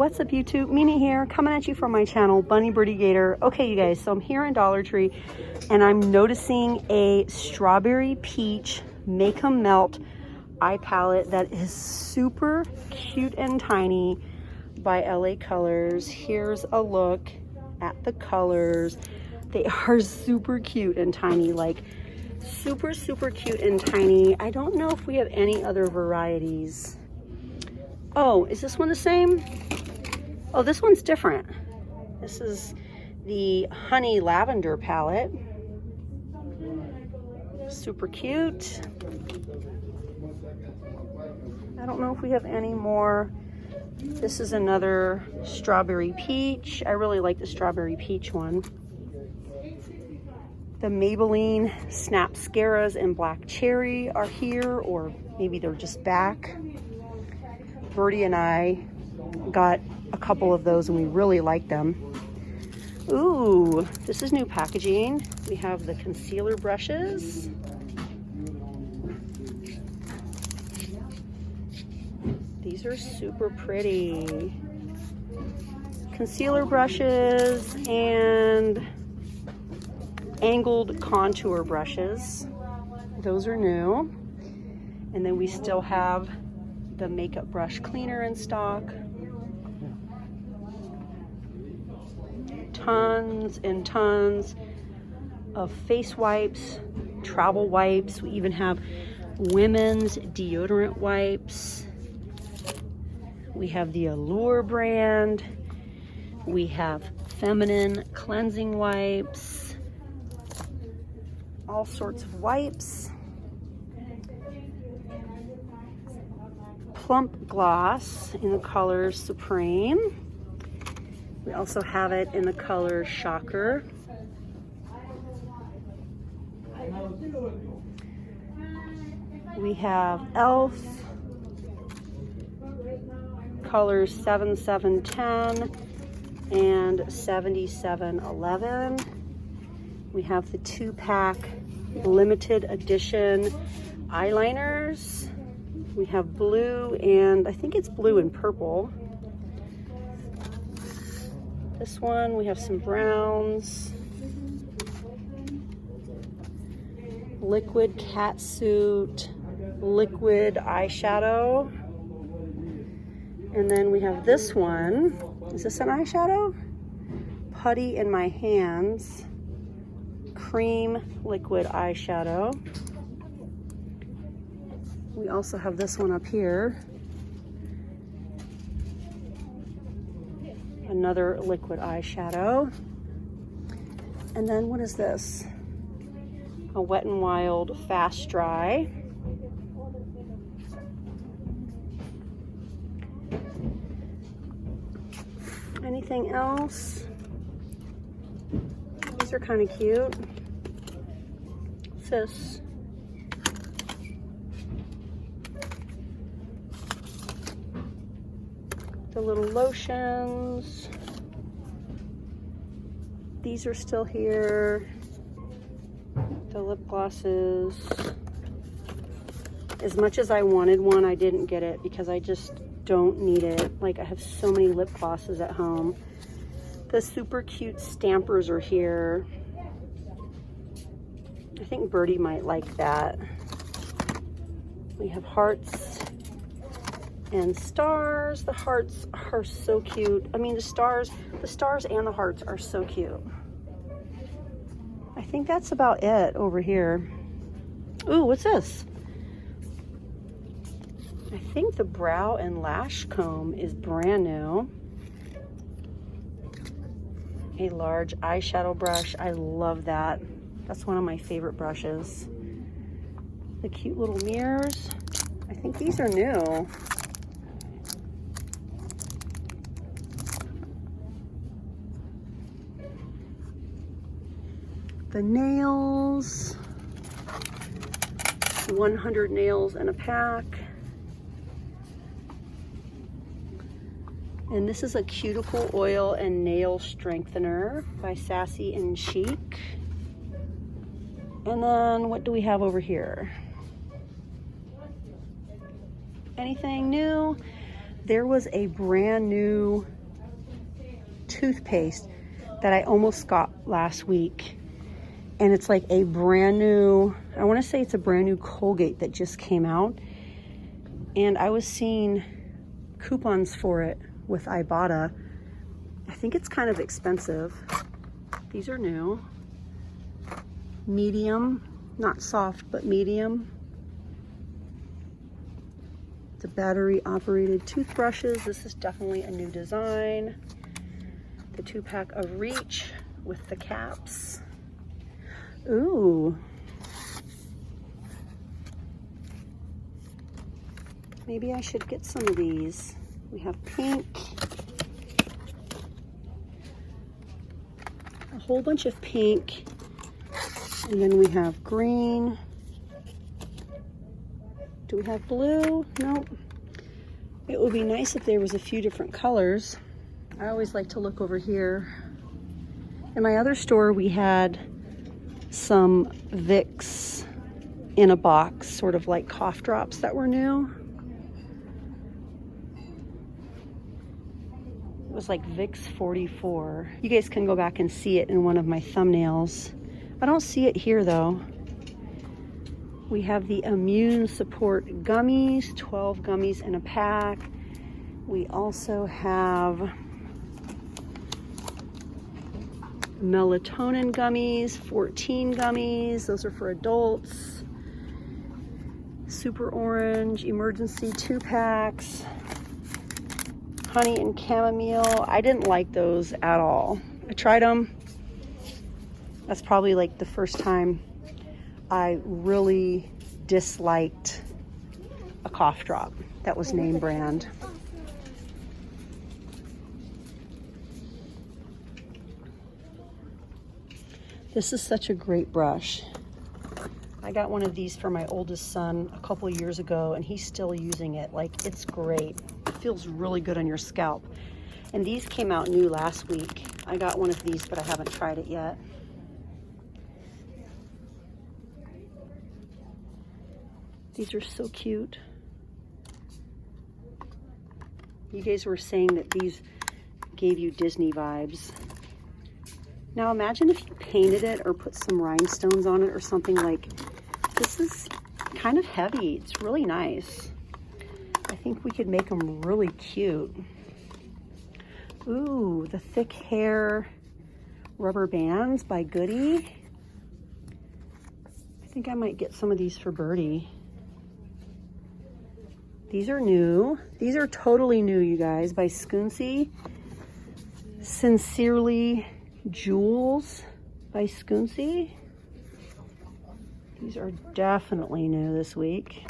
What's up YouTube? Mimi here, coming at you from my channel, Bunny Birdy Gator. Okay you guys, so I'm here in Dollar Tree and I'm noticing a strawberry peach make 'em melt eye palette that is super cute and tiny by LA Colors. Here's a look at the colors. They are super cute and tiny, like super cute and tiny. I don't know if we have any other varieties. Oh, is this one the same? Oh, this one's different. This is the Honey Lavender palette. Super cute. I don't know if we have any more. This is another Strawberry Peach. I really like the Strawberry Peach one. The Maybelline Snapscaras and Black Cherry are here, or maybe they're just back. Birdy and I got a couple of those and we really like them. Ooh, this is new packaging. We have the concealer brushes. These are super pretty. Concealer brushes and angled contour brushes. Those are new. And then we still have the makeup brush cleaner in stock. Tons and tons of face wipes, travel wipes. We even have women's deodorant wipes. We have the Allure brand. We have feminine cleansing wipes. All sorts of wipes. Plump gloss in the color Supreme. We also have it in the color Shocker. We have e.l.f. colors 7710 and 7711. We have the 2-pack limited edition eyeliners. We have blue and I think it's blue and purple. This one, we have some browns. Liquid catsuit, liquid eyeshadow. And then we have this one. Is this an eyeshadow? Putty in My Hands. Cream liquid eyeshadow. We also have this one up here. Another liquid eyeshadow. And then what is this? A Wet n Wild Fast Dry. Anything else? These are kind of cute. What's this? The little lotions. These are still here. The lip glosses. As much as I wanted one, I didn't get it because I just don't need it. Like, I have so many lip glosses at home. The super cute stampers are here. I think Birdy might like that. We have hearts and stars. The hearts are so cute. I mean, the stars and the hearts are so cute. I think that's about it over here. Ooh, what's this? I think the brow and lash comb is brand new. A large eyeshadow brush. I love that. That's one of my favorite brushes. The cute little mirrors. I think these are new. The nails, 100 nails in a pack. And this is a cuticle oil and nail strengthener by Sassy and Chic. And then what do we have over here? Anything new? there was a brand new toothpaste that I almost got last week. And it's like a brand new, I want to say it's a brand new Colgate that just came out. And I was seeing coupons for it with Ibotta. I think it's kind of expensive. These are new. Medium, not soft, but medium. The battery operated toothbrushes. This is definitely a new design. The 2-pack of Reach with the caps. Ooh. Maybe I should get some of these. We have pink. A whole bunch of pink. And then we have green. Do we have blue? Nope. It would be nice if there was a few different colors. I always like to look over here. In my other store, we had some Vicks in a box, sort of like cough drops that were new. It was like Vicks 44. You guys can go back and see it in one of my thumbnails. I don't see it here though. We have the Immune Support gummies, 12 gummies in a pack. We also have melatonin gummies, 14 gummies. Those are for adults. Super Orange, emergency 2-packs. Honey and chamomile. I didn't like those at all. I tried them. That's probably like the first time I really disliked a cough drop that was name brand. This is such a great brush. I got one of these for my oldest son a couple of years ago and he's still using it. Like, it's great. It feels really good on your scalp. And these came out new last week. I got one of these, but I haven't tried it yet. These are so cute. You guys were saying that these gave you Disney vibes. Now imagine if you painted it or put some rhinestones on it or something. Like, this is kind of heavy. It's really nice. I think we could make them really cute. Ooh, the thick hair rubber bands by Goody. I think I might get some of these for Birdy. These are new. These are totally new, you guys, by Scoonsy. Sincerely Jewels by Scoonsy. These are definitely new this week.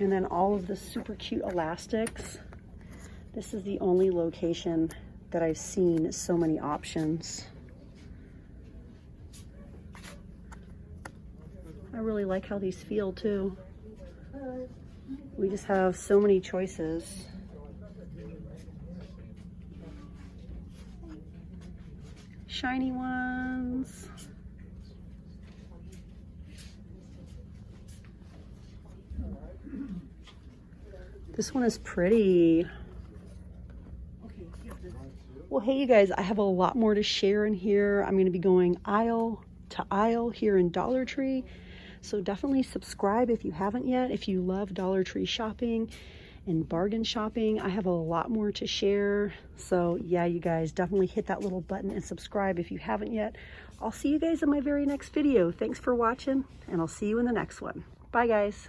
And then all of the super cute elastics. This is the only location that I've seen so many options. I really like how these feel too. We just have so many choices. Shiny ones. This one is pretty. Well, hey you guys, I have a lot more to share in here. I'm going to be going aisle to aisle here in Dollar Tree. So definitely subscribe if you haven't yet. If you love Dollar Tree shopping and bargain shopping, I have a lot more to share. So yeah, you guys definitely hit that little button and subscribe if you haven't yet. I'll see you guys in my very next video. Thanks for watching, and I'll see you in the next one. Bye guys.